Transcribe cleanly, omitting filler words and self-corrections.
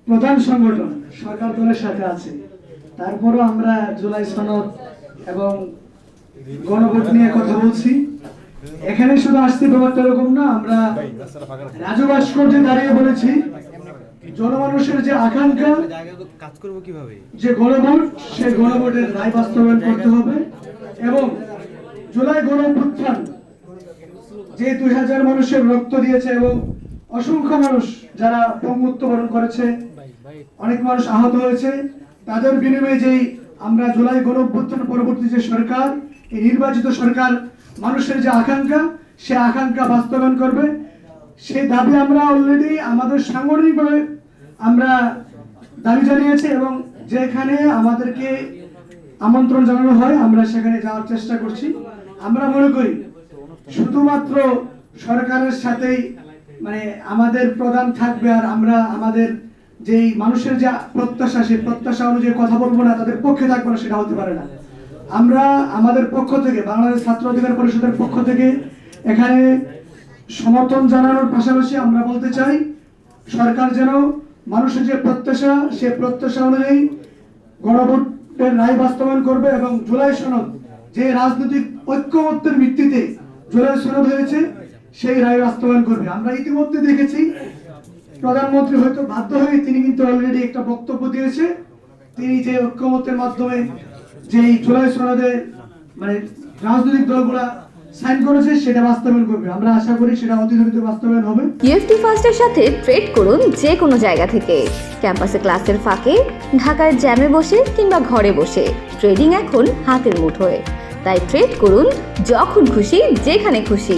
প্রধান সংগঠন সরকার দলের সাথে আছে, তারপরও আমরা জুলাই সনদ এবং গণভোট নিয়ে কথা বলছি। এখানে শুধু আসতে ব্যাপারটা এরকম না, আমরা রাজু ভাস্কর্যে দাঁড়িয়ে বলেছি জনমানুষের যে আকাঙ্ক্ষা যে গণভোট, সেই গণভোটের রায় বাস্তবায়ন করতে হবে এবং জুলাই গণঅভ্যুত্থান যে 2000 মানুষের রক্ত দিয়েছে এবং অসংখ্য মানুষ যারা মৃত্যুবরণ করেছে, অনেক মানুষ আহত হয়েছে, তাদের বিনিময়ে যেই আমরা জুলাই গণঅভ্যুত্থান পরবর্তী যে সরকার, এই নির্বাচিত সরকার মানুষের যে আকাঙ্ক্ষা, সে আকাঙ্ক্ষা বাস্তবায়ন করবে। সেই দাবি আমরা অলরেডি আমাদের সাংগঠনিকভাবে আমরা দাবি জানিয়েছি এবং যেখানে আমাদেরকে আমন্ত্রণ জানানো হয় আমরা সেখানে যাওয়ার চেষ্টা করছি। আমরা মনে করি শুধুমাত্র সরকারের সাথেই আমাদের প্রধান থাকবে আর আমরা আমাদের যেই মানুষের যে প্রত্যাশা, সেই প্রত্যাশা অনুযায়ী কথা বলবো না, তাদের পক্ষে থাকবো না, সেটা হতে পারে না। আমরা আমাদের পক্ষ থেকে, বাংলাদেশ ছাত্র অধিকার পরিষদের পক্ষ থেকে এখানে সমর্থন জানানোর পাশাপাশি আমরা বলতে চাই সরকার যেন মানুষের যে প্রত্যাশা, সে প্রত্যাশা অনুযায়ী গণভোটের রায় বাস্তবায়ন করবে এবং জুলাই সনদ যে রাজনৈতিক ঐক্যমত্যের ভিত্তিতে জুলাই সনদ হয়েছে সেই রায় বাস্তবায়ন করবে। আমরা ইতিমধ্যে দেখেছি প্রধানমন্ত্রী হয়তো বাধ্য হয়ে তিনি কিন্তু অলরেডি একটা বক্তব্য দিয়েছে, তিনি যে ঐক্যমত্যের মাধ্যমে যে জুলাই সনদে রাজনৈতিক দলগুলা সাইন করেছে সেটা বাস্তবায়ন করবে। আমরা আশা করি সেটা অতি দ্রুত বাস্তবায়ন হবে। ইউএফটি ফার্স্টের সাথে ট্রেড করুন যে কোনো জায়গা থেকে, ক্যাম্পাসে ক্লাসের ফাঁকে, ঢাকার জ্যামে বসে কিংবা ঘরে বসে। ট্রেডিং এখন হাতের মুঠোয়, তাই ট্রেড করুন যখন খুশি যেখানে খুশি।